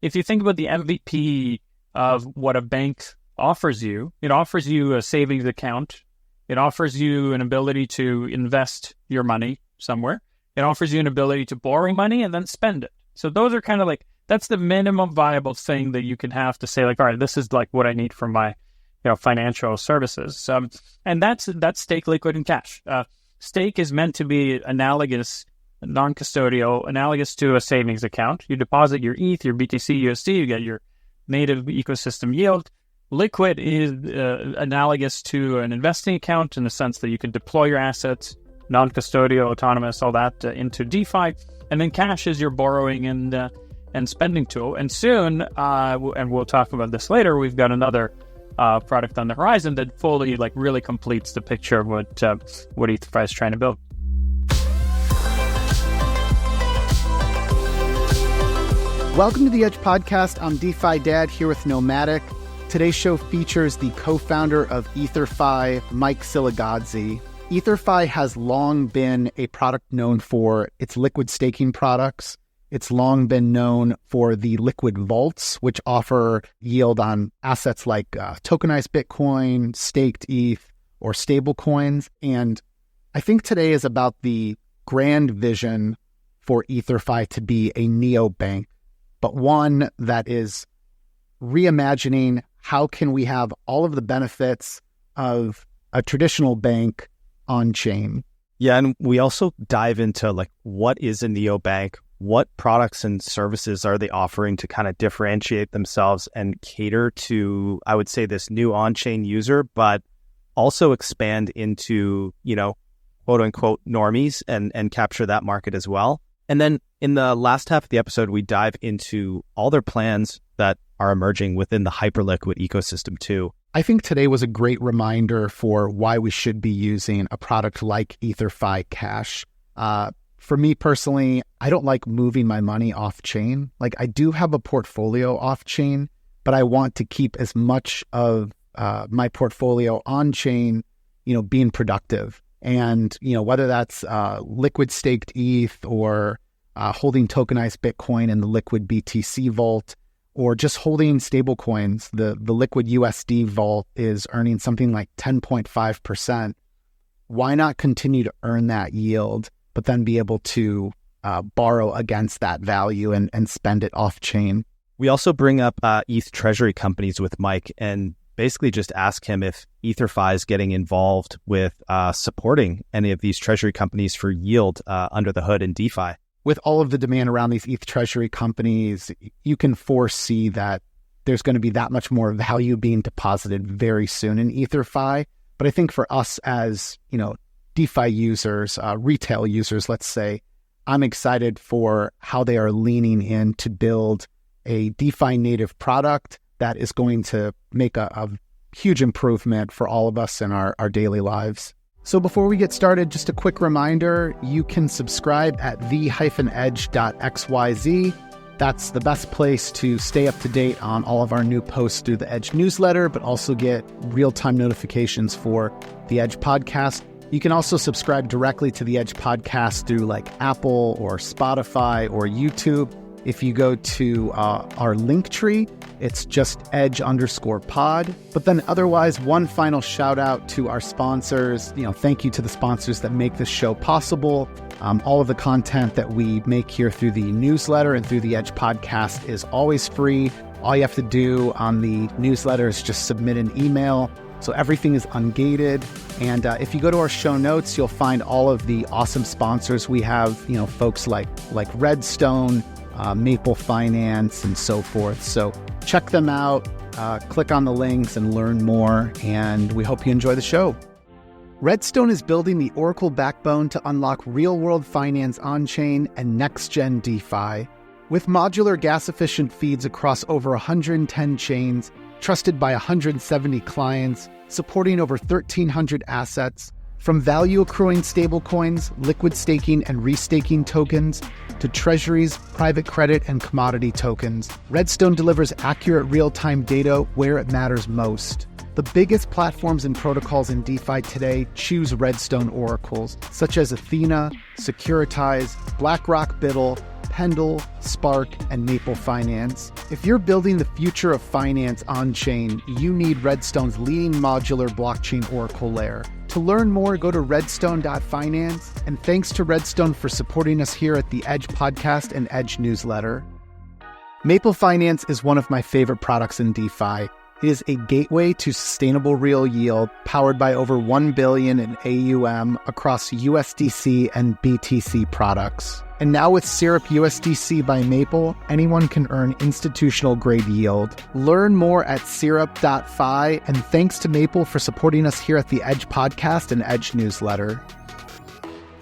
if you think about the MVP of what a bank offers you, it offers you a savings account. It offers you an ability to invest your money somewhere. It offers you an ability to borrow money and then spend it. So those are kind of like, that's the minimum viable thing that you can have to say like, all right, this is like what I need for my financial services. And that's stake, liquid, and cash. Stake is meant to be analogous, non-custodial, analogous to a savings account. You deposit your ETH, your BTC, USD, you get your native ecosystem yield. Liquid is analogous to an investing account in the sense that you can deploy your assets, non-custodial, autonomous, all that into DeFi. And then cash is your borrowing and spending tool. And soon, and we'll talk about this later, we've got another product on the horizon that fully really completes the picture of what Ether.fi is trying to build. Welcome to the Edge Podcast. I'm DeFi Dad here with Nomadic. Today's show features the co-founder of Ether.fi, Mike Silagadze. Ether.fi has long been a product known for its liquid staking products. It's long been known for the liquid vaults, which offer yield on assets like tokenized Bitcoin, staked ETH, or stable coins. And I think today is about the grand vision for Ether.fi to be a neobank, but one that is reimagining how can we have all of the benefits of a traditional bank on-chain. Yeah, and we also dive into what is a neobank, what products and services are they offering to kind of differentiate themselves and cater to, I would say, this new on-chain user, but also expand into, quote unquote normies and capture that market as well. And then in the last half of the episode, we dive into all their plans that are emerging within the Hyperliquid ecosystem too. I think today was a great reminder for why we should be using a product like Ether.fi Cash. For me personally, I don't like moving my money off-chain. I do have a portfolio off-chain, but I want to keep as much of my portfolio on-chain, being productive. And, whether that's liquid staked ETH or holding tokenized Bitcoin in the liquid BTC vault, or just holding stable coins, the liquid USD vault is earning something like 10.5%. Why not continue to earn that yield, but then be able to borrow against that value and spend it off-chain? We also bring up ETH treasury companies with Mike and basically just ask him if Ether.fi is getting involved with supporting any of these treasury companies for yield under the hood in DeFi. With all of the demand around these ETH treasury companies, you can foresee that there's going to be that much more value being deposited very soon in Ether.fi. But I think for us as, DeFi users, retail users, let's say, I'm excited for how they are leaning in to build a DeFi native product that is going to make a huge improvement for all of us in our daily lives. So before we get started, just a quick reminder, you can subscribe at the-edge.xyz. That's the best place to stay up to date on all of our new posts through the Edge newsletter, but also get real-time notifications for the Edge podcast. You can also subscribe directly to the Edge podcast through Apple or Spotify or YouTube. If you go to our link tree, it's just edge_pod. But then otherwise, one final shout out to our sponsors. Thank you to the sponsors that make this show possible. All of the content that we make here through the newsletter and through the Edge podcast is always free. All you have to do on the newsletter is just submit an email. So everything is ungated. And if you go to our show notes, you'll find all of the awesome sponsors we have, folks like REDSTONE, Maple Finance, and so forth. So check them out, click on the links and learn more, and we hope you enjoy the show. REDSTONE is building the Oracle backbone to unlock real-world finance on-chain and next-gen DeFi. With modular gas-efficient feeds across over 110 chains, trusted by 170 clients, supporting over 1,300 assets, from value-accruing stablecoins, liquid staking and restaking tokens, to treasuries, private credit, and commodity tokens, REDSTONE delivers accurate real-time data where it matters most. The biggest platforms and protocols in DeFi today choose REDSTONE oracles, such as Athena, Securitize, BlackRock Biddle, Pendle, Spark, and Maple Finance. If you're building the future of finance on-chain, you need REDSTONE's leading modular blockchain Oracle layer. To learn more, go to REDSTONE.finance, and thanks to REDSTONE for supporting us here at the Edge Podcast and Edge newsletter. Maple Finance is one of my favorite products in DeFi. It is a gateway to sustainable real yield powered by over $1 billion in AUM across USDC and BTC products. And now with SYRUPUSDC by Maple, anyone can earn institutional grade yield. Learn more at Syrup.fi, and thanks to Maple for supporting us here at the Edge Podcast and Edge newsletter.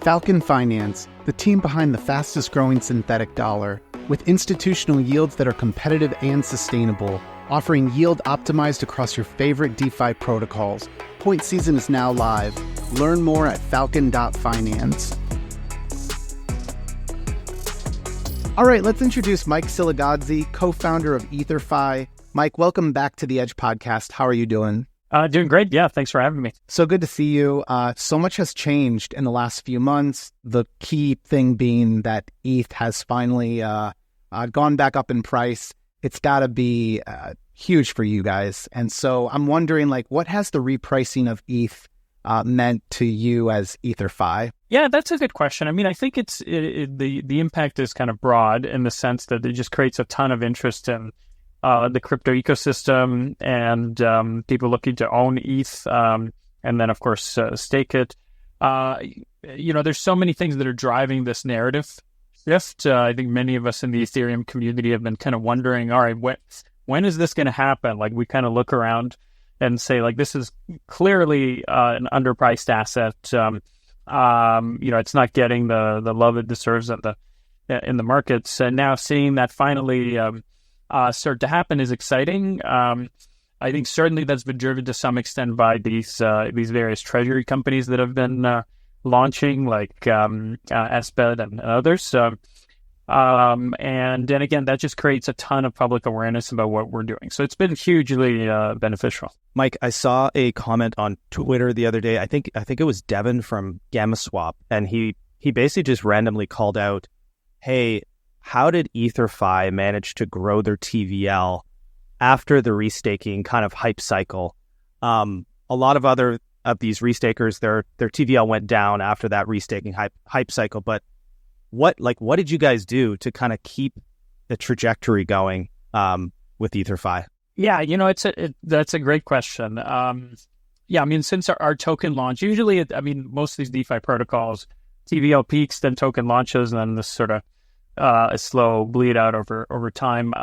FALCON Finance, the team behind the fastest growing synthetic dollar, with institutional yields that are competitive and sustainable, offering yield optimized across your favorite DeFi protocols. Point season is now live. Learn more at falcon.finance. All right, let's introduce Mike Silagadze, co-founder of Ether.fi. Mike, welcome back to the Edge Podcast. How are you doing? Doing great. Yeah, thanks for having me. So good to see you. So much has changed in the last few months. The key thing being that ETH has finally gone back up in price. It's got to be huge for you guys. And so I'm wondering, what has the repricing of ETH meant to you as Ether.fi? Yeah, that's a good question. I mean, I think the impact is kind of broad in the sense that it just creates a ton of interest in the crypto ecosystem and people looking to own ETH and then, of course, stake it. There's so many things that are driving this narrative shift. I think many of us in the Ethereum community have been kind of wondering, all right, when is this going to happen? We kind of look around and say, this is clearly an underpriced asset. It's not getting the love it deserves in the markets. And now seeing that finally start to happen is exciting. I think certainly that's been driven to some extent by these various treasury companies that have been launching, like SBED and others. And then again, that just creates a ton of public awareness about what we're doing. So it's been hugely beneficial. Mike, I saw a comment on Twitter the other day. I think it was Devin from GammaSwap, and he basically just randomly called out, "Hey, how did Ether.fi manage to grow their TVL after the restaking kind of hype cycle?" A lot of other of these restakers, their TVL went down after that restaking hype cycle, but what did you guys do to kind of keep the trajectory going with Ether.fi? Yeah, that's a great question. Since our token launch, usually, most of these DeFi protocols, TVL peaks, then token launches, and then this sort of a slow bleed out over time.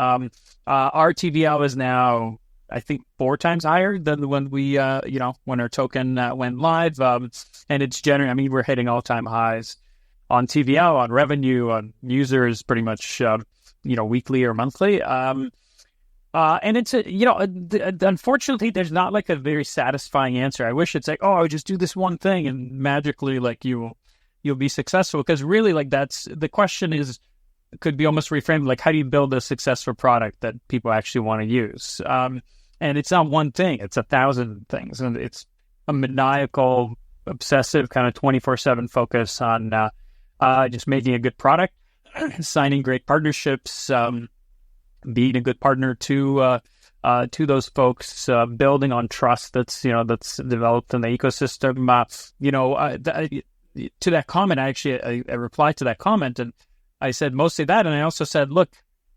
Our TVL is now, I think, 4 times higher than when we, when our token went live. And it's generally, we're hitting all-time highs on TVL, on revenue, on users, pretty much, weekly or monthly. And it's, unfortunately, there's not a very satisfying answer. I wish it's I would just do this one thing and magically, you'll be successful. Because really, that's the question could be almost reframed how do you build a successful product that people actually want to use? And it's not one thing, it's 1,000 things. And it's a maniacal, obsessive kind of 24/7 focus on just making a good product, signing great partnerships, being a good partner to those folks, building on trust that's developed in the ecosystem. To that comment, I replied to that comment and I said mostly that, and I also said, look,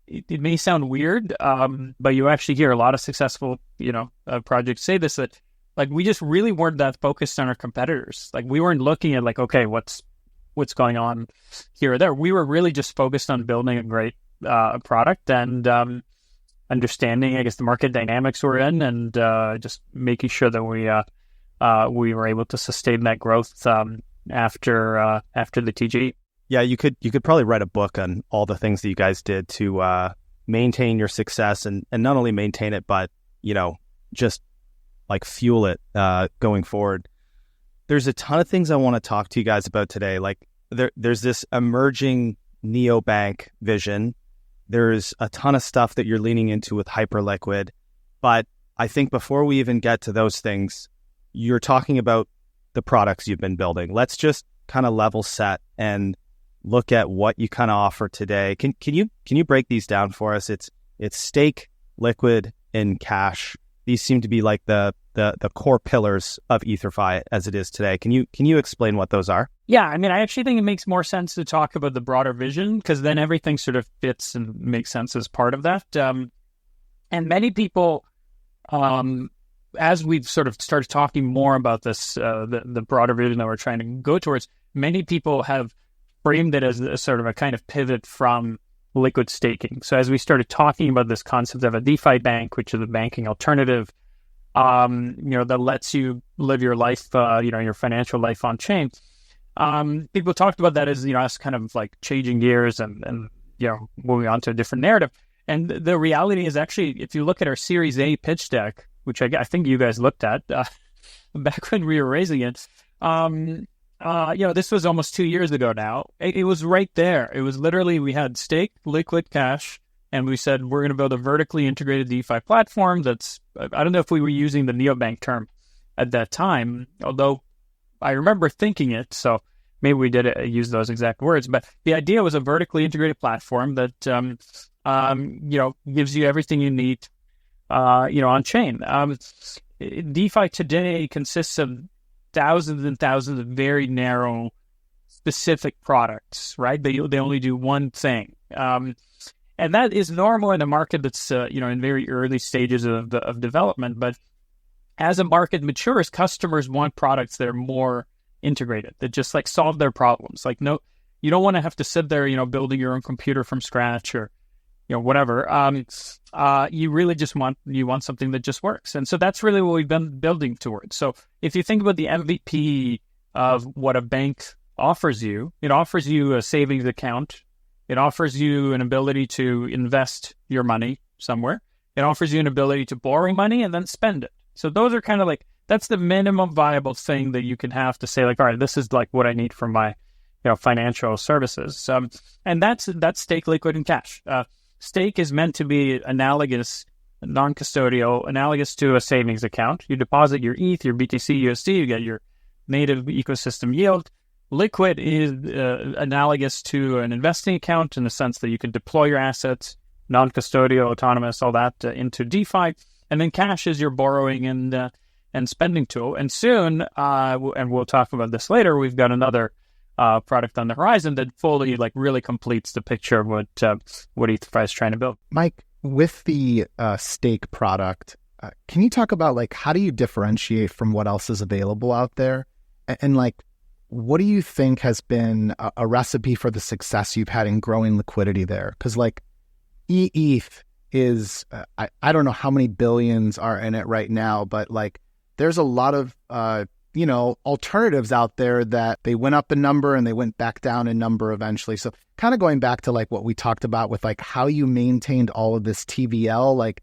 it may sound weird, but you actually hear a lot of successful, projects say this, that we just really weren't that focused on our competitors. We weren't looking at okay, what's going on here or there. We were really just focused on building a great product and understanding, I guess, the market dynamics we're in, and just making sure that we were able to sustain that growth after the TG. Yeah, you could probably write a book on all the things that you guys did to maintain your success and not only maintain it, but just fuel it going forward. There's a ton of things I want to talk to you guys about today. There's this emerging neobank vision. There's a ton of stuff that you're leaning into with Hyperliquid. But I think before we even get to those things, you're talking about the products you've been building. Let's just kind of level set and look at what you kind of offer today, can you break these down for us? It's stake, liquid, and cash. These seem to be like the core pillars of Ether.fi as it is today. Can you explain what those are? Yeah, I mean, I actually think it makes more sense to talk about the broader vision, because then everything sort of fits and makes sense as part of that. And many people, as we've sort of started talking more about this, the broader vision that we're trying to go towards, many people have framed it as a sort of a kind of pivot from liquid staking. So as we started talking about this concept of a DeFi bank, which is a banking alternative, that lets you live your life, your financial life on chain. People talked about that as, us kind of like changing gears and moving on to a different narrative. And the reality is actually, if you look at our Series A pitch deck, which I think you guys looked at back when we were raising it, this was almost 2 years ago now. It was right there. It was literally, we had stake, liquid, cash, and we said, we're going to build a vertically integrated DeFi platform that's, I don't know if we were using the Neobank term at that time, although I remember thinking it, so maybe we did use those exact words. But the idea was a vertically integrated platform that, gives you everything you need, on chain. DeFi today consists of thousands and thousands of very narrow, specific products, right? They only do one thing. And that is normal in a market that's, in very early stages of development. But as a market matures, customers want products that are more integrated, that just like solve their problems. Like, no, you don't want to have to sit there, building your own computer from scratch or, whatever. You really just want something that just works. And so that's really what we've been building towards. So if you think about the MVP of what a bank offers you, it offers you a savings account. It offers you an ability to invest your money somewhere. It offers you an ability to borrow money and then spend it. So those are kind of like, that's the minimum viable thing that you can have to say, like, all right, this is like what I need for my, financial services. And that's stake, liquid, and cash. Stake is meant to be analogous, non-custodial, analogous to a savings account. You deposit your ETH, your BTC, USD, you get your native ecosystem yield. Liquid is analogous to an investing account in the sense that you can deploy your assets, non-custodial, autonomous, all that into DeFi. And then cash is your borrowing and spending tool. And soon, and we'll talk about this later, we've got another product on the horizon that fully really completes the picture of what Ether.fi is trying to build. Mike, with the stake product, can you talk about how do you differentiate from what else is available out there? And what do you think has been a recipe for the success you've had in growing liquidity there? Because ETH is, I don't know how many billions are in it right now, but there's a lot of, alternatives out there that they went up in number and they went back down in number eventually. So kind of going back to what we talked about with how you maintained all of this TVL,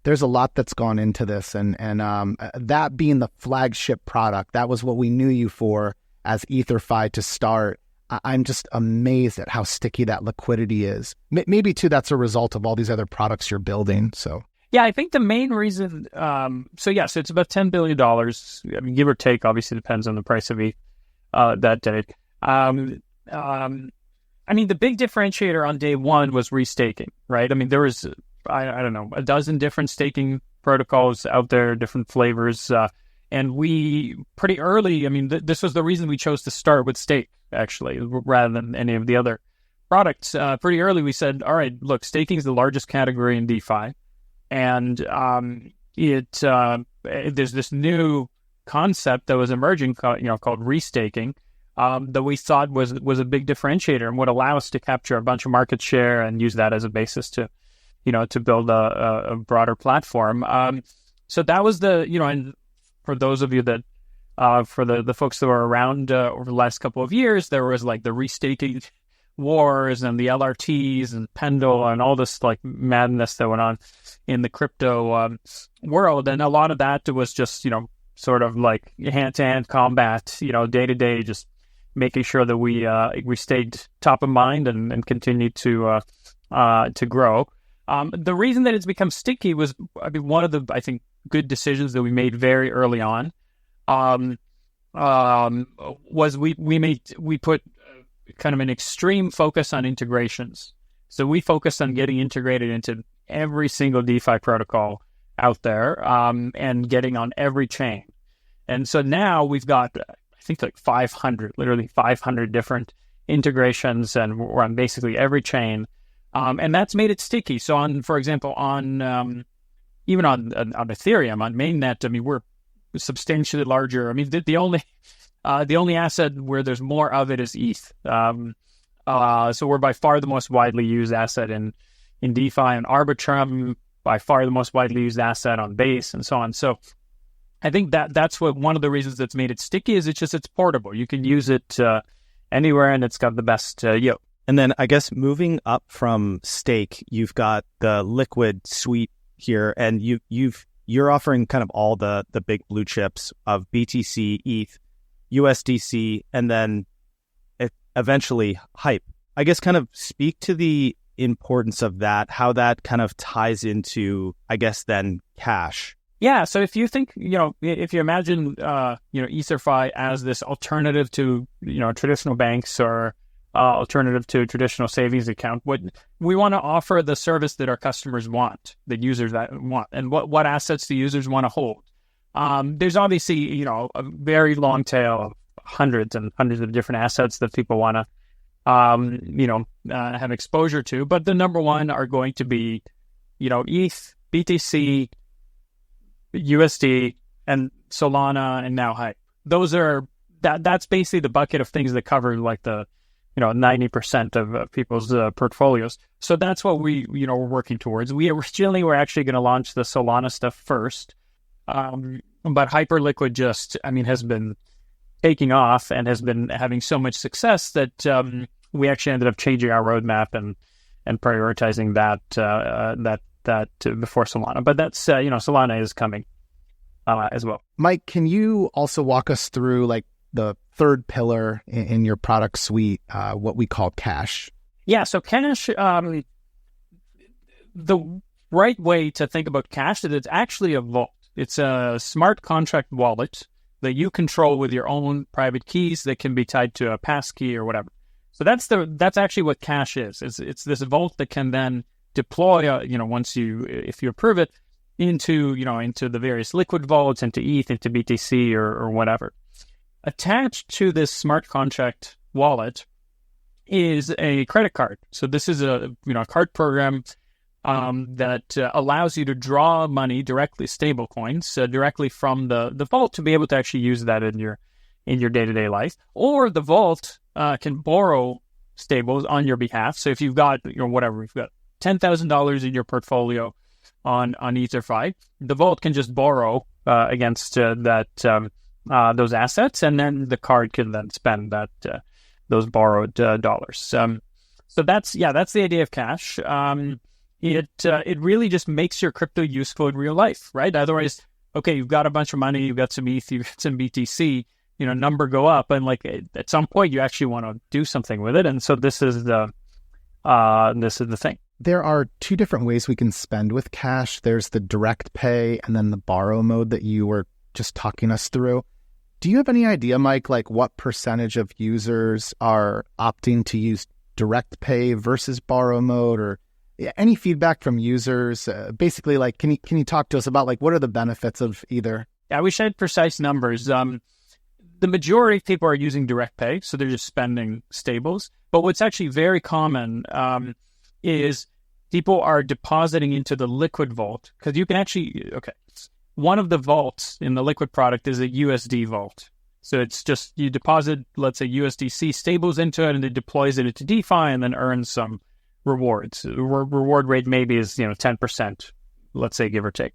there's a lot that's gone into this. And that being the flagship product, that was what we knew you for as Ether.fi to start. I'm just amazed at how sticky that liquidity is. Maybe too, that's a result of all these other products you're building. So yeah, I think the main reason, so it's about $10 billion. I mean, give or take, obviously depends on the price of ETH that day. I mean, the big differentiator on day one was restaking, right? I mean, there was, I don't know, a dozen different staking protocols out there, different flavors. And we pretty early, this was the reason we chose to start with stake, actually, rather than any of the other products. Pretty early, we said, all right, look, staking is the largest category in DeFi. And there's this new concept that was emerging, called restaking, that we thought was a big differentiator and would allow us to capture a bunch of market share and use that as a basis to build a broader platform. So that was and for those of you that, for the folks that were around over the last couple of years, there was the restaking wars and the LRTs and Pendle and all this madness that went on in the crypto world. And a lot of that was just, sort of hand-to-hand combat, day-to-day, just making sure that we stayed top of mind and continued to grow. The reason that it's become sticky was, one of the, I think, good decisions that we made very early on was we put kind of an extreme focus on integrations. So we focus on getting integrated into every single DeFi protocol out there, and getting on every chain. And so now we've got, I think, like 500, literally 500 different integrations, and we're on basically every chain. And that's made it sticky. So on, for example, on even on Ethereum, on mainnet, I mean, we're substantially larger. I mean, the only asset where there's more of it is ETH. So we're by far the most widely used asset in DeFi, and Arbitrum by far the most widely used asset on Base, and so on. So I think that's what one of the reasons that's made it sticky is it's portable. You can use it anywhere, and it's got the best yield. And then I guess moving up from stake, you've got the liquid suite here, and you're offering kind of all the big blue chips of BTC, ETH, USDC, and then eventually HYPE. I guess kind of speak to the importance of that, how that kind of ties into, I guess, then cash. Yeah. So if you think, if you imagine, Ether.fi as this alternative to, traditional banks or alternative to traditional savings account, what we want to offer the service that our customers want, the users that want, and what assets the users want to hold. There's obviously, a very long tail of hundreds and hundreds of different assets that people want to, have exposure to. But the number one are going to be, ETH, BTC, USD, and Solana, and now HYPE. That's basically the bucket of things that cover like the, 90% of people's portfolios. So that's what we're working towards. We originally were actually going to launch the Solana stuff first. But Hyperliquid has been taking off and has been having so much success that we actually ended up changing our roadmap and prioritizing that before Solana. But that's Solana is coming as well. Mike, can you also walk us through like the third pillar in your product suite, what we call cash? Yeah, so cash, the right way to think about cash is it's actually a vault. It's a smart contract wallet that you control with your own private keys that can be tied to a passkey or whatever. So that's actually what cash is. It's this vault that can then deploy, if you approve it, into the various liquid vaults, into ETH, into BTC or whatever. Attached to this smart contract wallet is a credit card. So this is a card program that allows you to draw money directly, stable coins, directly from the vault to be able to actually use that in your day-to-day life. Or the vault can borrow stables on your behalf. So if you've got, whatever, you've got $10,000 in your portfolio on Ether.fi, the vault can just borrow against those assets, and then the card can then spend those borrowed dollars. So that's the idea of cash. It really just makes your crypto useful in real life, right? Otherwise, okay, you've got a bunch of money, you've got some ETH, you've got some BTC, number go up, and like at some point you actually want to do something with it, and so this is the thing. There are two different ways we can spend with cash. There's the direct pay and then the borrow mode that you were just talking us through. Do you have any idea, Mike, like what percentage of users are opting to use direct pay versus borrow mode, or any feedback from users? Basically, like, can you talk to us about like what are the benefits of either? Yeah, I wish I had precise numbers. The majority of people are using direct pay, so they're just spending stables. But what's actually very common is people are depositing into the liquid vault, because you can actually, one of the vaults in the liquid product is a USD vault. So it's just you deposit, let's say, USDC stables into it, and it deploys it into DeFi and then earns some rewards. Reward rate maybe is 10%, let's say, give or take.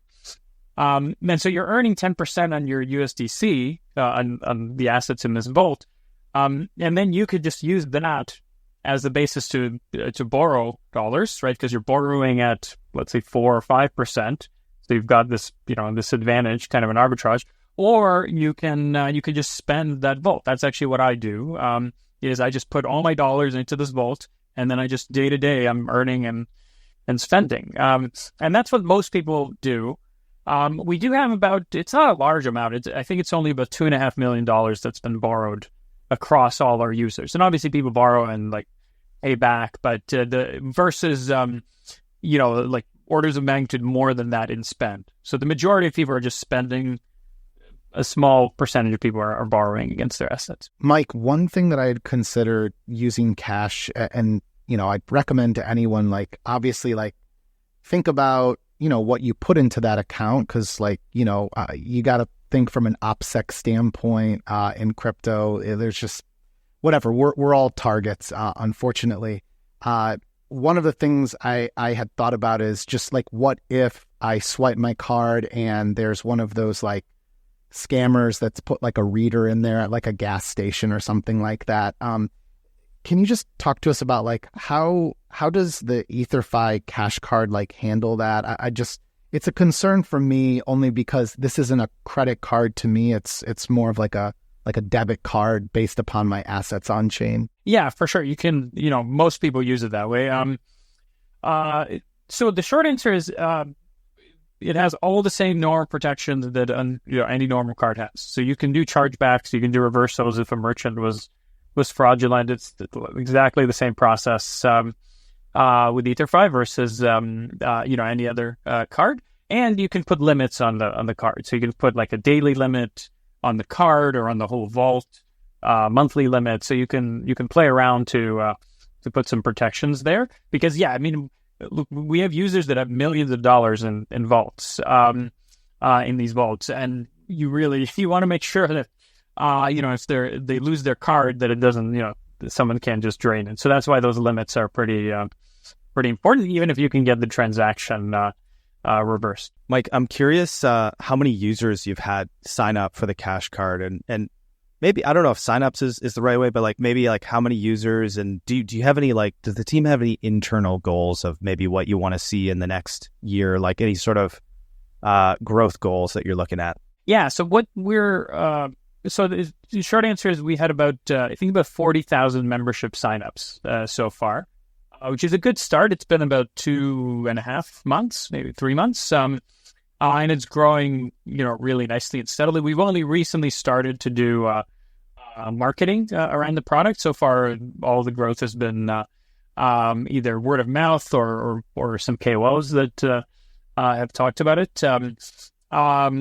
And so you're earning 10% on your USDC on the assets in this vault, and then you could just use that as the basis to borrow dollars, right? Because you're borrowing at, let's say, 4 or 5%. So you've got this, this advantage, kind of an arbitrage. Or you can just spend that vault. That's actually what I do. Is I just put all my dollars into this vault, and then I just day to day I'm earning and spending. And that's what most people do. We do have it's not a large amount. I think it's only about $2.5 million that's been borrowed across all our users. And obviously people borrow and like pay back, but the versus, like orders of magnitude more than that in spend. So the majority of people are just spending. A small percentage of people are borrowing against their assets. Mike, one thing that I'd consider using cash, and, I'd recommend to anyone, like, obviously, like, think about, what you put into that account, because, like, you got to think from an OPSEC standpoint in crypto. There's just, whatever, we're all targets, unfortunately. One of the things I had thought about is just, like, what if I swipe my card and there's one of those, like, scammers that's put like a reader in there at like a gas station or something like that. Can you just talk to us about like how does the Ether.fi cash card like handle that? It's a concern for me only because this isn't a credit card to me. It's more of like a debit card based upon my assets on chain. Yeah, for sure. You can, most people use it that way. So the short answer is, it has all the same normal protections that any normal card has. So you can do chargebacks, you can do reversals if a merchant was fraudulent. It's exactly the same process with Ether.fi versus any other card. And you can put limits on the card. So you can put like a daily limit on the card or on the whole vault, monthly limit. So you can play around to put some protections there. Because look, we have users that have millions of dollars in vaults, in these vaults, and you want to make sure that, if they lose their card, that it doesn't, someone can't just drain it. So that's why those limits are pretty important, even if you can get the transaction reversed. Mike, I'm curious how many users you've had sign up for the cash card, and maybe, I don't know if signups is the right way, but like maybe like how many users, and do you have any, like, does the team have any internal goals of maybe what you want to see in the next year, like any sort of growth goals that you're looking at? Yeah. So what so the short answer is we had about 40,000 membership signups so far, which is a good start. It's been about 2.5 months, maybe 3 months. And it's growing, really nicely and steadily. We've only recently started to do marketing around the product. So far, all the growth has been either word of mouth or some KOLs that have talked about it. Our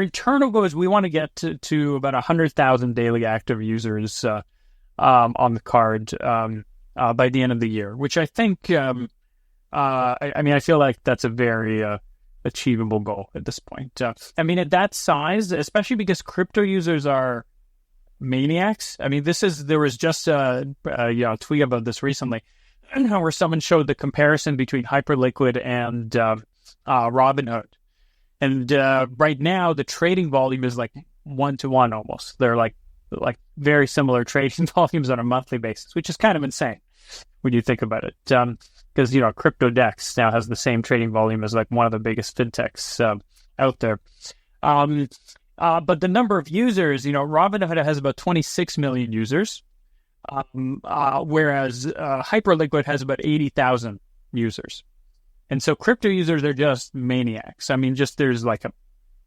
internal goal is we want to get to about 100,000 daily active users on the card by the end of the year, which I think, I feel like that's a very achievable goal at this point. At that size, especially because crypto users are maniacs. There was just a tweet about this recently, where someone showed the comparison between Hyperliquid and Robinhood. And right now, the trading volume is like 1-to-1 almost. They're like very similar trading volumes on a monthly basis, which is kind of insane when you think about it. Because, CryptoDex now has the same trading volume as like one of the biggest fintechs out there. But the number of users, Robinhood has about 26 million users, whereas Hyperliquid has about 80,000 users. And so crypto users are just maniacs. There's like a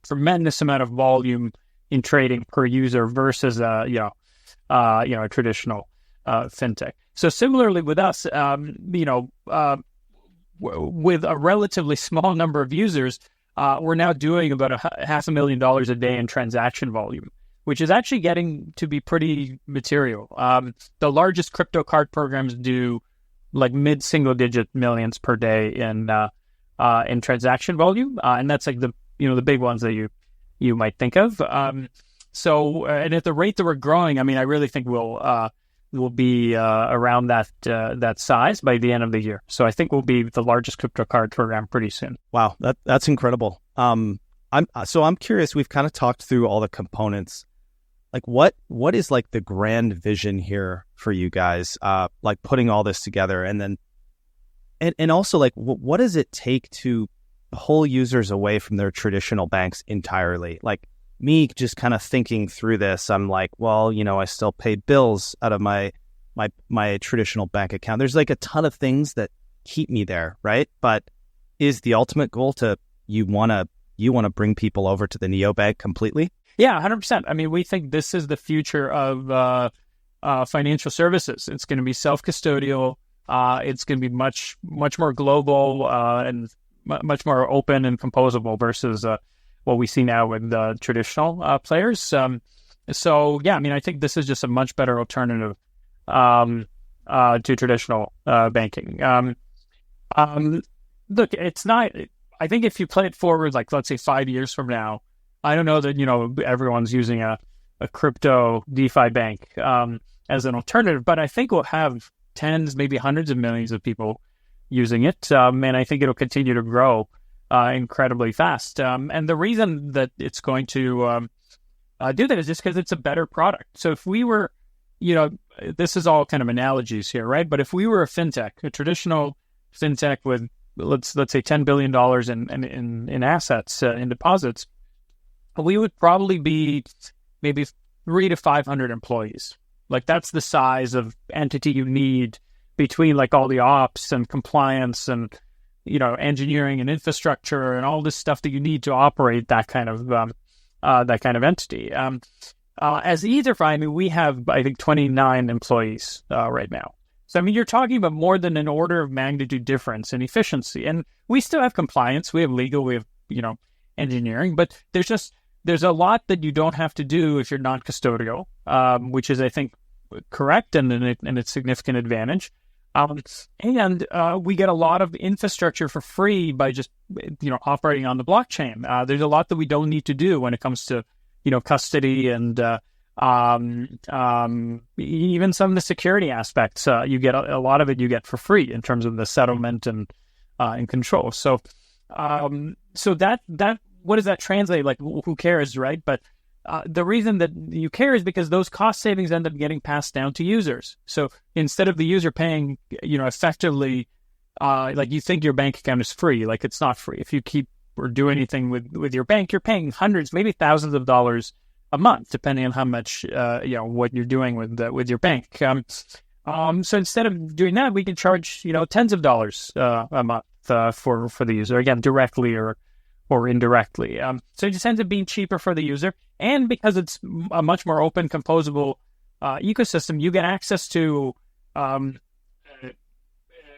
tremendous amount of volume in trading per user versus a traditional fintech. So similarly with us, with a relatively small number of users, we're now doing about $500,000 a day in transaction volume, which is actually getting to be pretty material. The largest crypto card programs do like mid-single digit millions per day in transaction volume, and that's like the big ones that you might think of. And at the rate that we're growing, I really think we'll be around that size by the end of the year. So I think we'll be the largest crypto card program pretty soon. Wow, that's incredible. I'm curious. We've kind of talked through all the components. Like what is like the grand vision here for you guys? Like putting all this together, and then and also like what does it take to pull users away from their traditional banks entirely? Like me just kind of thinking through this, I'm like, well, I still pay bills out of my traditional bank account. There's like a ton of things that keep me there, right? But is the ultimate goal to you want to bring people over to the neobank completely? Yeah, 100%. I mean, we think this is the future of financial services. It's going to be self-custodial. It's going to be much more global and much more open and composable versus what we see now with traditional players. So, yeah, I mean, I think this is just a much better alternative to traditional banking. Look, it's not. I think if you play it forward, like let's say 5 years from now, I don't know that everyone's using a crypto DeFi bank as an alternative, but I think we'll have tens, maybe hundreds of millions of people using it, and I think it'll continue to grow incredibly fast. And the reason that it's going to do that is just because it's a better product. So if we were, this is all kind of analogies here, right? But if we were a fintech, a traditional fintech with let's say $10 billion in assets, in deposits, we would probably be maybe 300 to 500 employees. Like that's the size of entity you need between like all the ops and compliance and engineering and infrastructure and all this stuff that you need to operate that kind of entity. As Ether.fi, I mean, we have I think 29 employees right now. So I mean, you're talking about more than an order of magnitude difference in efficiency, and we still have compliance, we have legal, we have engineering, but there's a lot that you don't have to do if you're non-custodial, which is I think correct and it's significant advantage. And we get a lot of infrastructure for free by just operating on the blockchain. There's a lot that we don't need to do when it comes to custody and even some of the security aspects. You get a lot of it you get for free in terms of the settlement and control. So that what does that translate? Like, who cares, right? But the reason that you care is because those cost savings end up getting passed down to users. So instead of the user paying, effectively, like you think your bank account is free, like it's not free. If you keep or do anything with your bank, you're paying hundreds, maybe thousands of dollars a month, depending on how much, what you're doing with your bank. So instead of doing that, we can charge, tens of dollars a month for the user, again, directly or indirectly. So it just ends up being cheaper for the user. And because it's a much more open, composable ecosystem, you get access to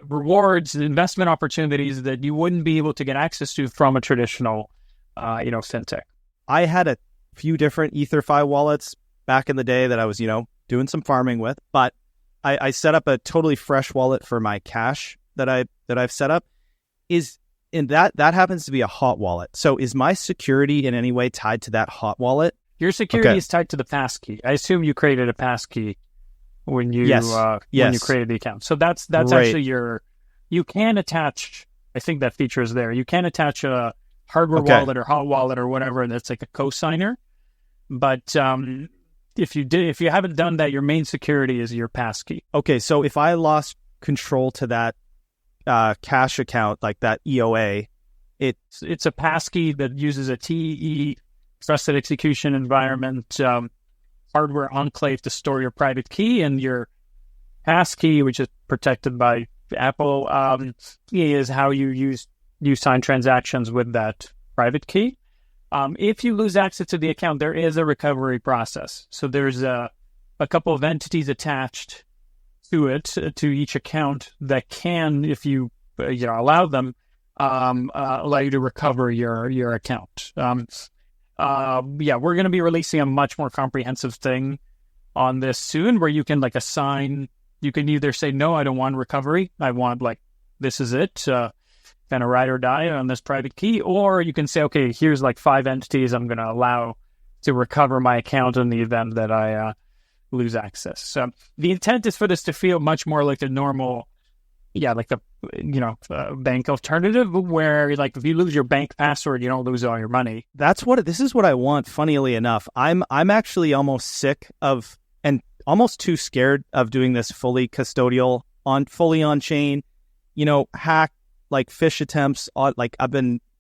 rewards, investment opportunities that you wouldn't be able to get access to from a traditional, fintech. I had a few different Ether.fi wallets back in the day that I was, doing some farming with, but I set up a totally fresh wallet for my cash that I've set up. And that happens to be a hot wallet. So is my security in any way tied to that hot wallet? Your security is tied to the passkey. I assume you created a passkey when you when you created the account. So that's right. Actually you can attach. I think that feature is there. You can attach a hardware wallet or hot wallet or whatever that's like a cosigner. But if you haven't done that, your main security is your passkey. Okay, so if I lost control to that cash account, like that EOA, it's a passkey that uses a TEE, trusted execution environment, hardware enclave to store your private key, and your passkey, which is protected by Apple, is how you sign transactions with that private key. If you lose access to the account, there is a recovery process. So there's a couple of entities attached to it, to each account, that can, if you allow them, allow you to recover your account. We're going to be releasing a much more comprehensive thing on this soon, where you can assign. You can either say, no, I don't want recovery. I want this is it, kind of ride or die on this private key. Or you can say, okay, here's 5 entities I'm going to allow to recover my account in the event that I lose access. So the intent is for this to feel much more like a normal, bank alternative, where if you lose your bank password, you don't lose all your money. This is what I want. Funnily enough, I'm actually almost sick of and almost too scared of doing this fully custodial fully on chain, hack phish attempts.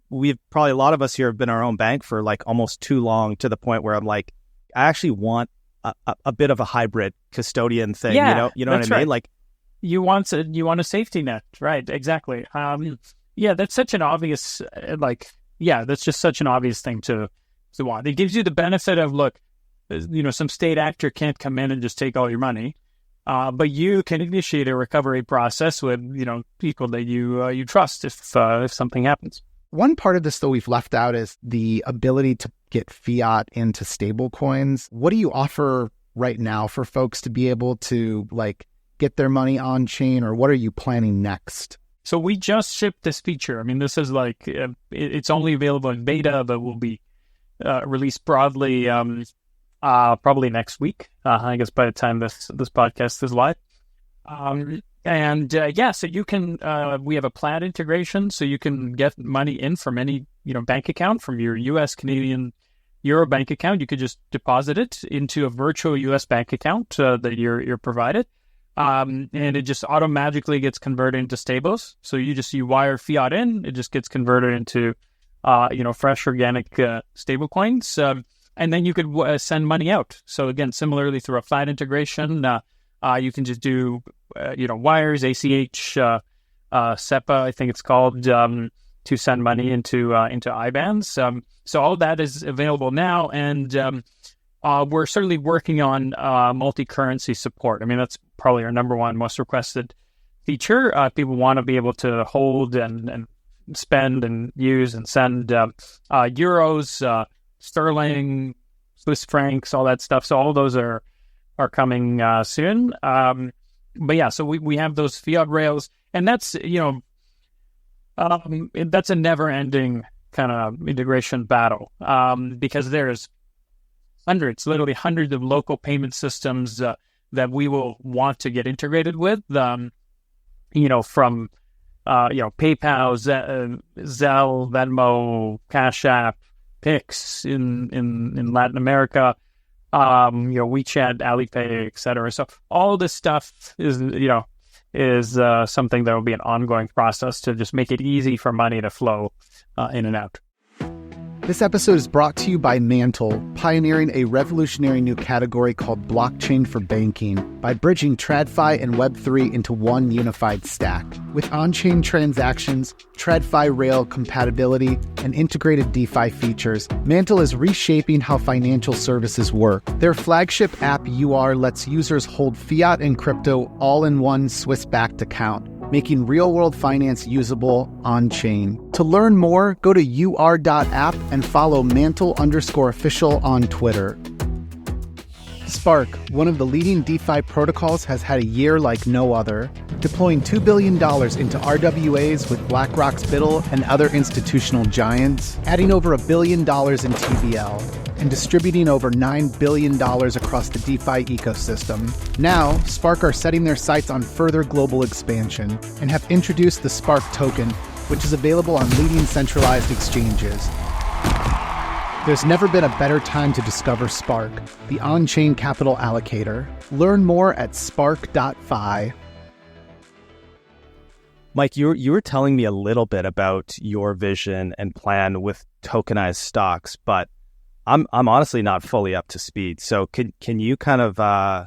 We've probably, a lot of us here have been our own bank for almost too long, to the point where I'm I actually want a bit of a hybrid custodian thing. Yeah, you know what I mean? Right. You want a safety net, right? Exactly. That's such an obvious, that's just such an obvious thing to so on. It gives you the benefit of, look, some state actor can't come in and just take all your money, but you can initiate a recovery process with, people that you trust if something happens. One part of this, though, we've left out is the ability to get fiat into stable coins. What do you offer right now for folks to be able to get their money on chain, or what are you planning next? So we just shipped this feature. I mean, this is it's only available in beta, but will be released broadly probably next week. I guess by the time this podcast is live. So you can, we have a Plaid integration, so you can get money in from any, bank account, from your US, Canadian, Euro bank account. You could just deposit it into a virtual US bank account that you're provided. And it just automatically gets converted into stables. So you wire fiat in, it just gets converted into, fresh organic stable coins. And then you could send money out. So again, similarly through a Plaid integration, you can just do, wires, ACH, SEPA, I think it's called, to send money into IBANs. So all that is available now, and we're certainly working on multi-currency support. I mean, that's probably our number one most requested feature. People want to be able to hold and spend and use and send euros, sterling, Swiss francs, all that stuff. So all those are coming soon. So we have those fiat rails, and that's that's a never-ending kind of integration battle, because there's literally hundreds of local payment systems that we will want to get integrated with, from PayPal, Zelle, Venmo, Cash App, Pix in Latin America, WeChat, Alipay, et cetera. So all this stuff is something that will be an ongoing process to just make it easy for money to flow in and out. This episode is brought to you by MANTLE, pioneering a revolutionary new category called blockchain for banking by bridging TradFi and Web3 into one unified stack. With on-chain transactions, TradFi rail compatibility, and integrated DeFi features, MANTLE is reshaping how financial services work. Their flagship app UR lets users hold fiat and crypto all in one Swiss-backed account, making real-world finance usable on-chain. To learn more, go to ur.app and follow mantle_official on Twitter. Spark, one of the leading DeFi protocols, has had a year like no other, deploying $2 billion into RWAs with BlackRock's Biddle and other institutional giants, adding over $1 billion in TVL, and distributing over $9 billion across the DeFi ecosystem. Now, Spark are setting their sights on further global expansion and have introduced the Spark token, which is available on leading centralized exchanges. There's never been a better time to discover Spark, the on-chain capital allocator. Learn more at spark.fi. Mike, you were telling me a little bit about your vision and plan with tokenized stocks, but I'm honestly not fully up to speed. So can you kind of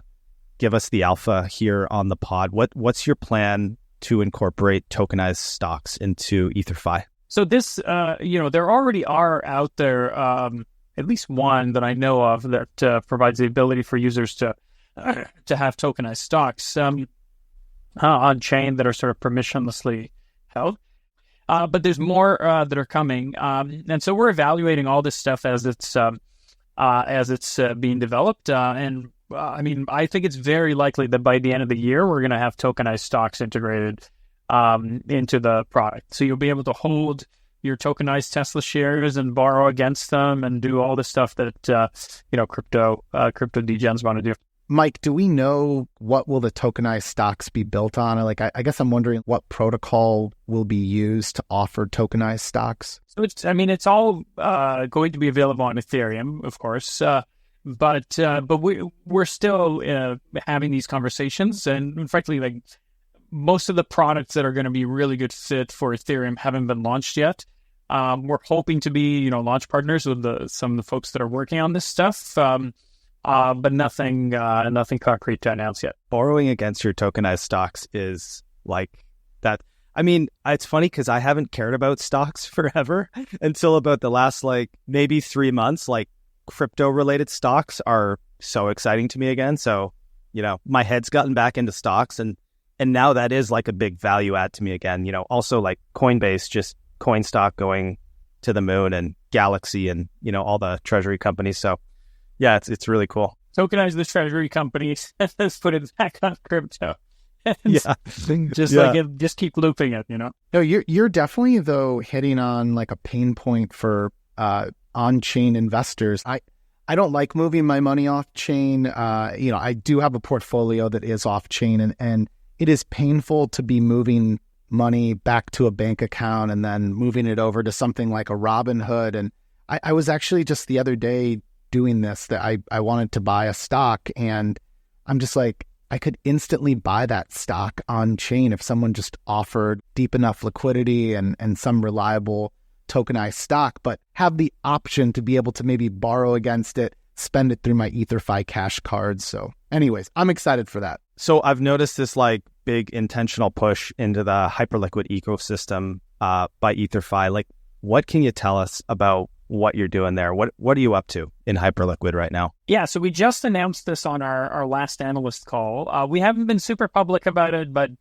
give us the alpha here on the pod? What's your plan to incorporate tokenized stocks into Ether.fi? So this, there already are out there, at least one that I know of that provides the ability for users to have tokenized stocks on chain that are sort of permissionlessly held. But there's more that are coming, and so we're evaluating all this stuff as it's being developed. I think it's very likely that by the end of the year we're going to have tokenized stocks integrated into the product. So you'll be able to hold your tokenized Tesla shares and borrow against them and do all the stuff that crypto degens want to do. Mike, do we know what will the tokenized stocks be built on? I guess I'm wondering what protocol will be used to offer tokenized stocks. So it's all going to be available on Ethereum, of course, but we're still having these conversations, and frankly, most of the products that are going to be really good fit for Ethereum haven't been launched yet. We're hoping to be launch partners with some of the folks that are working on this stuff. But nothing concrete to announce yet. Borrowing against your tokenized stocks is like that. I mean, it's funny because I haven't cared about stocks forever until about the last like maybe 3 months. Like crypto related stocks are so exciting to me again. So, you know, my head's gotten back into stocks and now that is like a big value add to me again. You know, also like Coinbase, just coin stock going to the moon, and Galaxy, and, you know, all the treasury companies. So yeah, it's really cool. Tokenize the treasury companies and let's put it back on crypto. Yeah. Just keep looping it, you know? No, you're definitely, though, hitting on like a pain point for on-chain investors. I don't like moving my money off-chain. You know, I do have a portfolio that is off-chain, and it is painful to be moving money back to a bank account and then moving it over to something like a Robinhood. And I was actually just the other day doing this, that I wanted to buy a stock, and I'm just like, I could instantly buy that stock on chain if someone just offered deep enough liquidity and some reliable tokenized stock, but have the option to be able to maybe borrow against it, spend it through my Ether.fi cash cards. So anyways, I'm excited for that. So I've noticed this like big intentional push into the Hyperliquid ecosystem by Ether.fi. Like, what can you tell us about what you're doing there? What are you up to in Hyperliquid right now? Yeah, so we just announced this on our last analyst call. We haven't been super public about it, but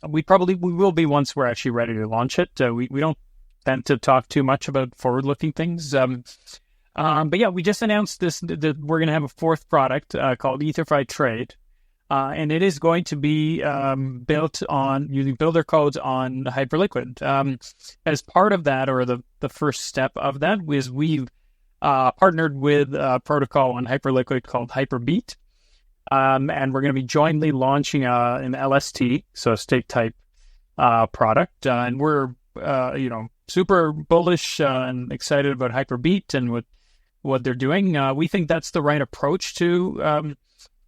we will be once we're actually ready to launch it. We don't tend to talk too much about forward-looking things. But yeah, we just announced this, that we're going to have a fourth product called Ether.fi Trade. And it is going to be built on using builder codes on Hyperliquid. As part of that, or the first step of that, is we've partnered with a protocol on Hyperliquid called HyperBeat. And we're going to be jointly launching an LST, so a stake type product. And we're, super bullish and excited about HyperBeat and what they're doing. We think that's the right approach to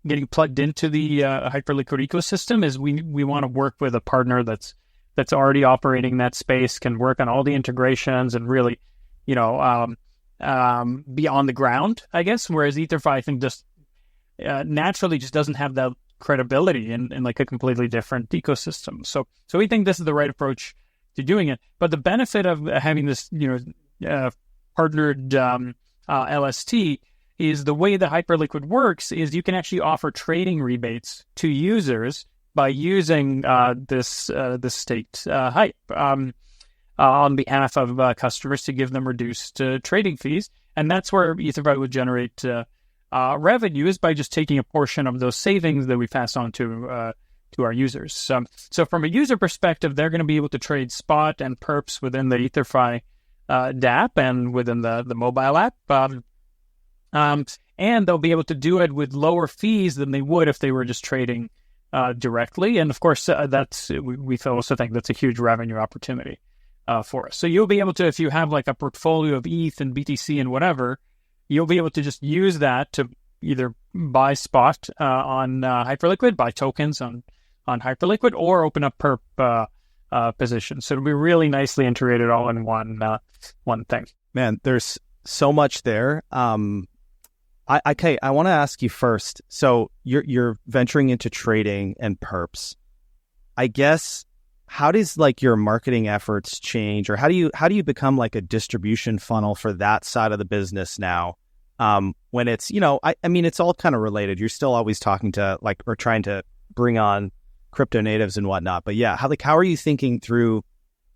getting plugged into the Hyperliquid ecosystem. Is we want to work with a partner that's already operating in that space, can work on all the integrations and really, be on the ground, I guess. Whereas Ether.fi, I think, just naturally just doesn't have that credibility in like a completely different ecosystem. So we think this is the right approach to doing it. But the benefit of having this, partnered LST is the way that Hyperliquid works is you can actually offer trading rebates to users by using this staked HYPE on behalf of customers to give them reduced trading fees. And that's where Ether.fi would generate revenue, is by just taking a portion of those savings that we pass on to our users. So from a user perspective, they're going to be able to trade spot and perps within the Ether.fi dApp and within the mobile app. And they'll be able to do it with lower fees than they would if they were just trading directly. And of course, we also think that's a huge revenue opportunity for us. So you'll be able to, if you have like a portfolio of ETH and BTC and whatever, you'll be able to just use that to either buy spot on Hyperliquid, buy tokens on Hyperliquid, or open up perp positions. So it'll be really nicely integrated all in one thing. Man, there's so much there. I want to ask you first. So you're venturing into trading and perps. I guess, how does like your marketing efforts change, or how do you become like a distribution funnel for that side of the business now? When it's, I mean, it's all kind of related. You're still always talking to or trying to bring on crypto natives and whatnot. But yeah, how are you thinking through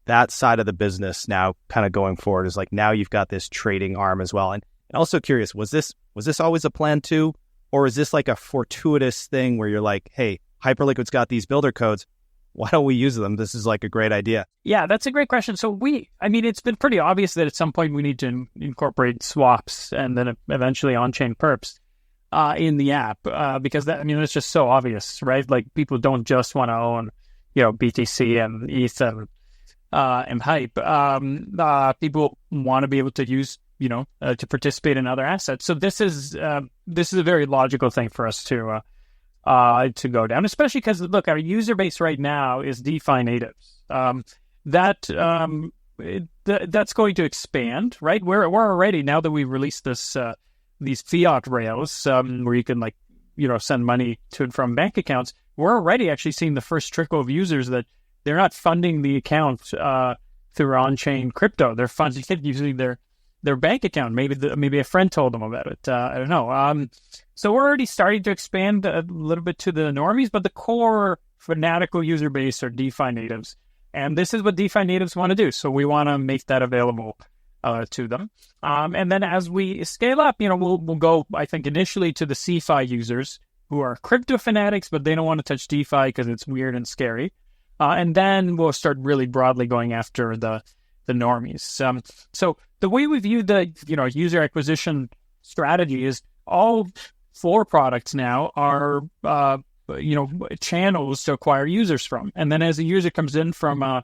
that side of the business now, kind of going forward? Is like, now you've got this trading arm as well. And also curious, was this always a plan too? Or is this like a fortuitous thing where you're like, hey, Hyperliquid's got these builder codes, why don't we use them? This is like a great idea. Yeah, that's a great question. So it's been pretty obvious that at some point we need to incorporate swaps and then eventually on-chain perps in the app, because it's just so obvious, right? Like, people don't just want to own, BTC and ETH and HYPE. People want to be able to use, to participate in other assets. So this is a very logical thing for us to go down, especially because, look, our user base right now is DeFi natives. That's going to expand, right? We're already, now that we've released these fiat rails, where you can send money to and from bank accounts, we're already actually seeing the first trickle of users that they're not funding the account through on-chain crypto. They're funding it using their bank account. Maybe a friend told them about it. I don't know. So we're already starting to expand a little bit to the normies, but the core fanatical user base are DeFi natives. And this is what DeFi natives want to do. So we want to make that available to them. And then as we scale up, we'll go, I think, initially to the CeFi users who are crypto fanatics, but they don't want to touch DeFi because it's weird and scary. And then we'll start really broadly going after the normies. So the way we view the user acquisition strategy is all 4 products now are channels to acquire users from. And then as a user comes in from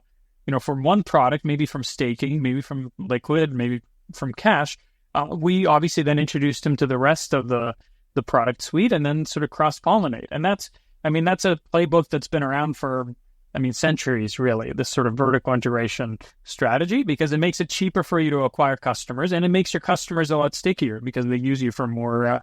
from one product, maybe from staking, maybe from liquid, maybe from cash, we obviously then introduced them to the rest of the product suite and then sort of cross-pollinate. And that's a playbook that's been around for centuries, really, this sort of vertical integration strategy, because it makes it cheaper for you to acquire customers, and it makes your customers a lot stickier because they use you for more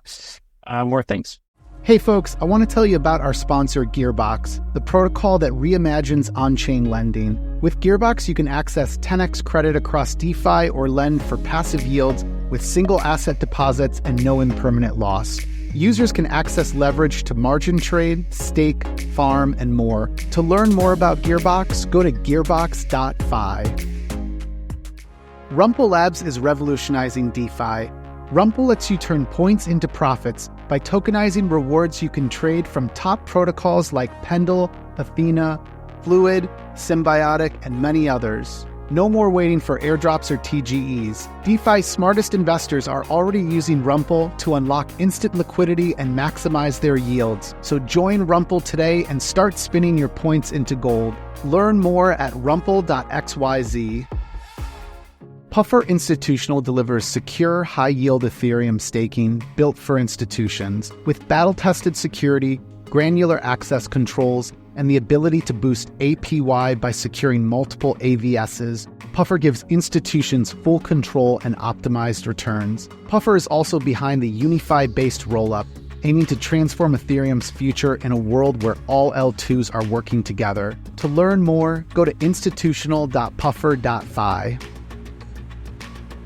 things. Hey folks, I want to tell you about our sponsor, GEARBOX, the protocol that reimagines on-chain lending. With GEARBOX, you can access 10x credit across DeFi or lend for passive yields with single asset deposits and no impermanent loss. Users can access leverage to margin trade, stake, farm, and more. To learn more about GEARBOX, go to GEARBOX.fi. Rumple Labs is revolutionizing DeFi. Rumple lets you turn points into profits by tokenizing rewards you can trade from top protocols like Pendle, Athena, Fluid, Symbiotic, and many others. No more waiting for airdrops or TGEs. DeFi's smartest investors are already using Rumple to unlock instant liquidity and maximize their yields. So join Rumple today and start spinning your points into gold. Learn more at rumple.xyz. Puffer Institutional delivers secure, high-yield Ethereum staking built for institutions with battle-tested security, granular access controls, and the ability to boost APY by securing multiple AVSs. Puffer gives institutions full control and optimized returns. Puffer is also behind the Unify-based rollup, aiming to transform Ethereum's future in a world where all L2s are working together. To learn more, go to institutional.puffer.fi.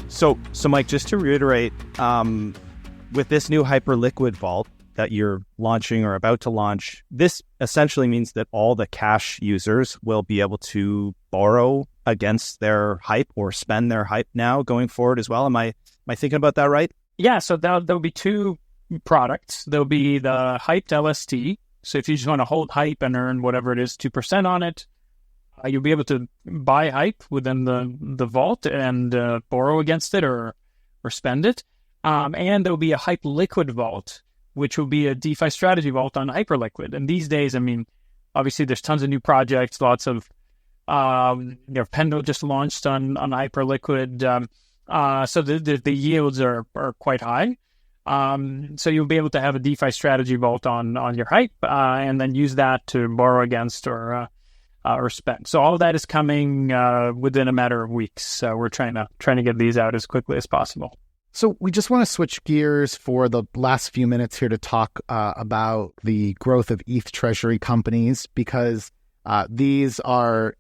So Mike, just to reiterate, with this new Hyperliquid vault that you're launching or about to launch, this essentially means that all the cash users will be able to borrow against their HYPE or spend their HYPE now going forward as well. Am I thinking about that right? Yeah, so there'll be 2 products. There'll be the HYPE LST. So if you just want to hold HYPE and earn whatever it is, 2% on it, you'll be able to buy HYPE within the vault and borrow against it or spend it. And there'll be a Hyperliquid vault, which will be a DeFi strategy vault on Hyperliquid. And these days, obviously there's tons of new projects, lots of, Pendle just launched on Hyperliquid. So the yields are quite high. So you'll be able to have a DeFi strategy vault on your HYPE and then use that to borrow against or spend. So all of that is coming within a matter of weeks. So we're trying to get these out as quickly as possible. So we just want to switch gears for the last few minutes here to talk about the growth of ETH treasury companies, because these are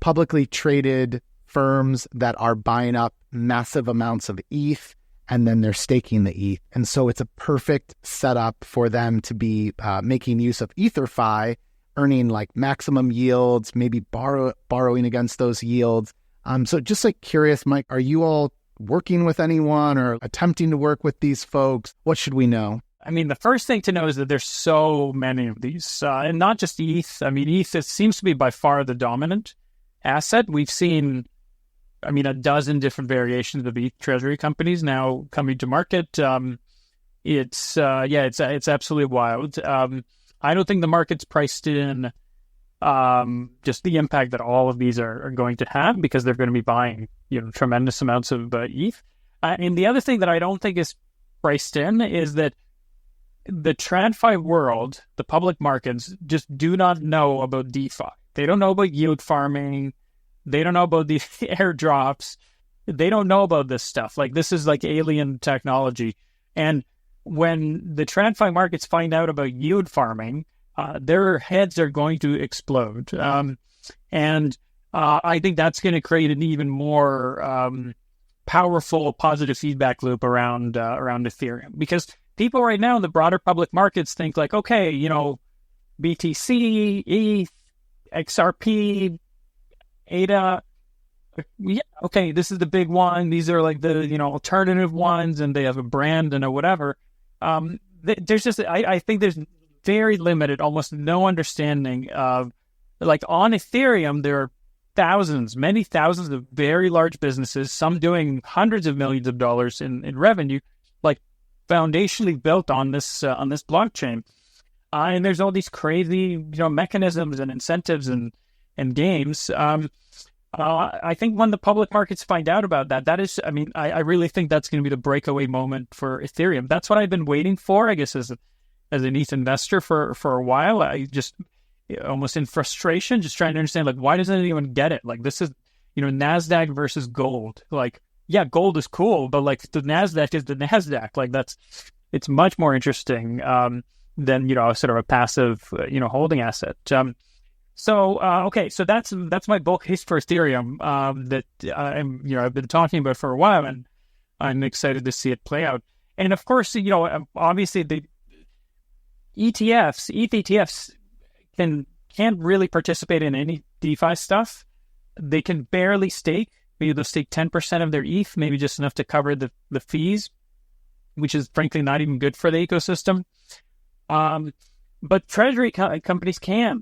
publicly traded firms that are buying up massive amounts of ETH and then they're staking the ETH. And so it's a perfect setup for them to be making use of Ether.fi, earning like maximum yields, maybe borrowing against those yields. So just curious, Mike, are you all working with anyone or attempting to work with these folks? What should we know? The first thing to know is that there's so many of these, and not just ETH. ETH seems to be by far the dominant asset. We've seen, a dozen different variations of ETH treasury companies now coming to market. It's absolutely wild. I don't think the market's priced in just the impact that all of these are going to have, because they're going to be buying tremendous amounts of ETH. And the other thing that I don't think is priced in is that the TradFi world, the public markets, just do not know about DeFi. They don't know about yield farming. They don't know about the airdrops. They don't know about this stuff. This is alien technology. And when the TradFi markets find out about yield farming, their heads are going to explode. And I think that's going to create an even more powerful positive feedback loop around Ethereum, because people right now in the broader public markets think like, okay, you know, BTC, ETH, XRP, ADA, yeah, okay, this is the big one. These are like the, you know, alternative ones, and they have a brand and a whatever. There's just, I think there's very limited, almost no understanding of, like, on Ethereum, there are many thousands of very large businesses, some doing hundreds of millions of dollars in revenue, like foundationally built on this blockchain. And there's all these crazy, you know, mechanisms and incentives and games. I think when the public markets find out about that is, I mean, I really think that's going to be the breakaway moment for Ethereum. That's what I've been waiting for, I guess, as an ETH investor for a while. I just, almost in frustration, just trying to understand, like, why doesn't anyone get it? Like, this is, you know, NASDAQ versus gold. Like, yeah, gold is cool, but like the NASDAQ is the NASDAQ. Like, it's much more interesting than, you know, sort of a passive, you know, holding asset. Okay, so that's my bull case for Ethereum that I've been talking about for a while, and I'm excited to see it play out. And of course, you know, obviously the ETH ETFs can't really participate in any DeFi stuff. They can barely stake. Maybe they'll stake 10% of their ETH, maybe just enough to cover the fees, which is frankly not even good for the ecosystem. But treasury companies can.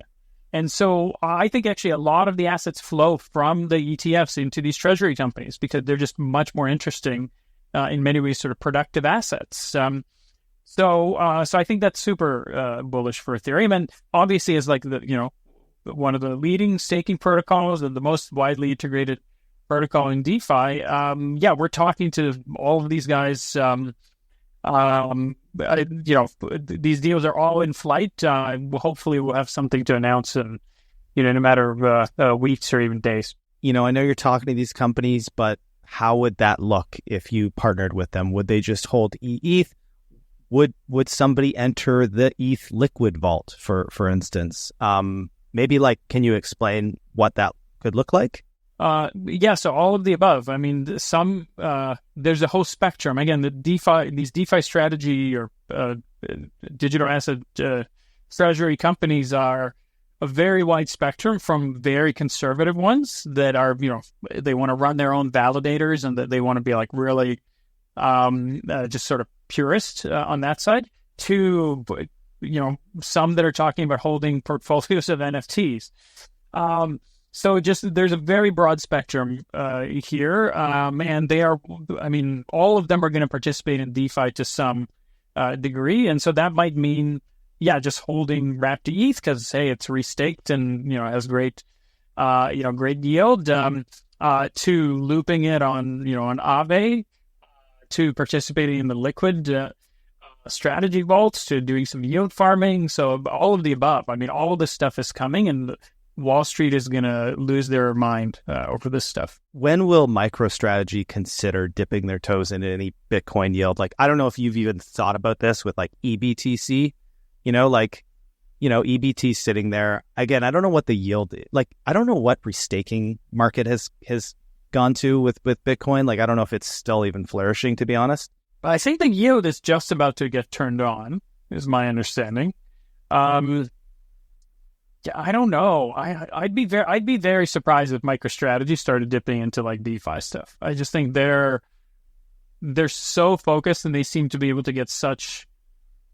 And so I think actually a lot of the assets flow from the ETFs into these treasury companies because they're just much more interesting, in many ways, sort of productive assets. So I think that's super bullish for Ethereum, and obviously as like one of the leading staking protocols and the most widely integrated protocol in DeFi. We're talking to all of these guys. These deals are all in flight. Hopefully we'll have something to announce in a matter of weeks or even days. I know you're talking to these companies, but how would that look if you partnered with them? Would they just hold ETH? Would somebody enter the ETH liquid vault, for instance? Maybe can you explain what that could look like? So all of the above. I mean, there's a whole spectrum. Again, these DeFi strategy or digital asset treasury companies are a very wide spectrum, from very conservative ones that are, they want to run their own validators and that they want to be really just sort of purist on that side, to, some that are talking about holding portfolios of NFTs. So there's a very broad spectrum here, and they are, all of them are going to participate in DeFi to some degree, and so that might mean, just holding wrapped ETH because, hey, it's restaked and has great yield, to looping it on on Aave, to participating in the liquid strategy vaults, to doing some yield farming. So all of the above. All of this stuff is coming, and Wall Street is going to lose their mind over this stuff. When will Microstrategy consider dipping their toes into any Bitcoin yield? I don't know if you've even thought about this with eBTC, EBT sitting there. Again, I don't know what the yield is. I don't know what restaking market has gone to with Bitcoin. I don't know if it's still even flourishing, to be honest. I think the yield is just about to get turned on, is my understanding. I don't know. I'd be very surprised if MicroStrategy started dipping into DeFi stuff. I just think they're so focused, and they seem to be able to get such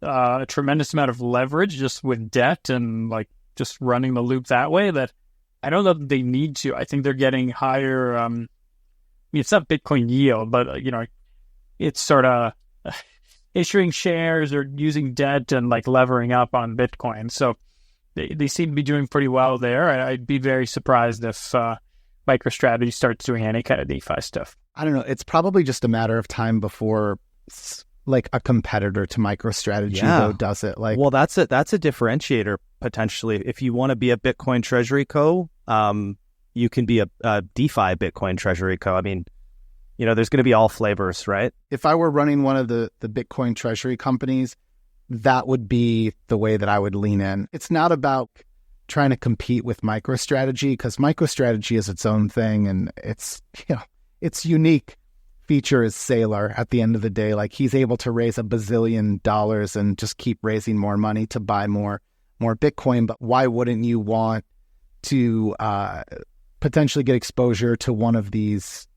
a tremendous amount of leverage just with debt and just running the loop that way, that I don't know that they need to. I think they're getting higher. It's not Bitcoin yield, but it's sort of issuing shares or using debt and levering up on Bitcoin. So they seem to be doing pretty well there. I'd be very surprised if MicroStrategy starts doing any kind of DeFi stuff. I don't know. It's probably just a matter of time before a competitor to MicroStrategy though does it. Well, that's a differentiator potentially. If you want to be a Bitcoin treasury co, you can be a DeFi Bitcoin treasury co. There's going to be all flavors, right? If I were running one of the Bitcoin treasury companies, that would be the way that I would lean in. It's not about trying to compete with Microstrategy, because Microstrategy is its own thing, and it's, its unique feature is Sailor at the end of the day. Like, he's able to raise $1 bazillion and just keep raising more money to buy more Bitcoin. But why wouldn't you want to potentially get exposure to one of these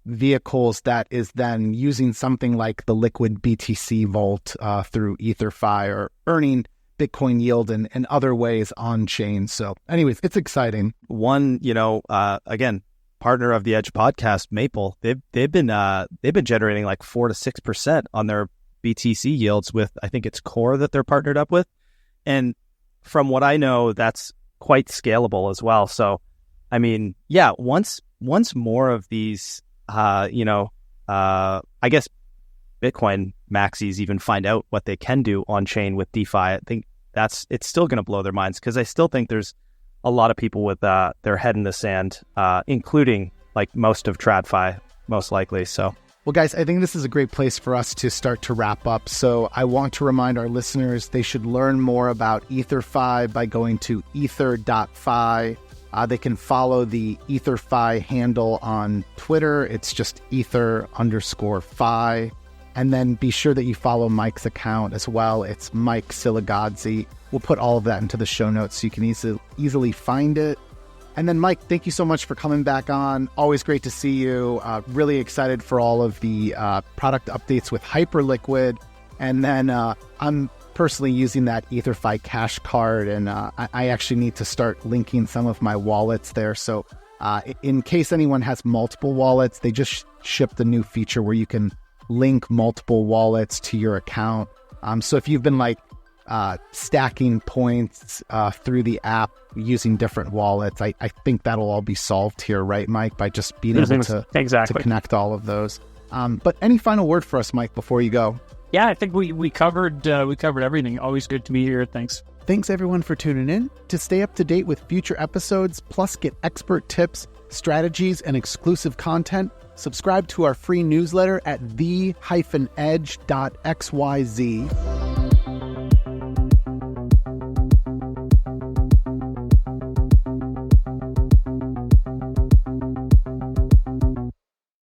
vehicles that is then using something like the liquid BTC vault through Ether.fi, or earning Bitcoin yield in other ways on chain? So anyways, it's exciting. One, again, partner of the Edge podcast, Maple, they've been generating like 4 to 6% on their BTC yields with, I think it's Core that they're partnered up with. And from what I know, that's quite scalable as well. So, I mean, yeah, once more of these, I guess Bitcoin maxis even find out what they can do on chain with DeFi, I think it's still going to blow their minds, because I still think there's a lot of people with their head in the sand, including like most of TradFi, most likely. So, well, guys, I think this is a great place for us to start to wrap up. So I want to remind our listeners they should learn more about Ether.fi by going to Ether.fi. They can follow the Ether.fi handle on Twitter. It's just Ether_fi. And then be sure that you follow Mike's account as well. It's Mike Silagadze. We'll put all of that into the show notes so you can easily find it. And then, Mike, thank you so much for coming back on. Always great to see you. Really excited for all of the product updates with Hyperliquid. And then I'm personally using that Ether.fi Cash Card, and I actually need to start linking some of my wallets there. So in case anyone has multiple wallets, they just shipped a new feature where you can link multiple wallets to your account. So if you've been stacking points through the app using different wallets, I think that'll all be solved here, right, Mike? By just being able to connect all of those. But any final word for us, Mike, before you go? Yeah, I think we covered everything. Always good to be here. Thanks. Thanks everyone for tuning in. To stay up to date with future episodes, plus get expert tips, strategies, and exclusive content, subscribe to our free newsletter at the-edge.xyz.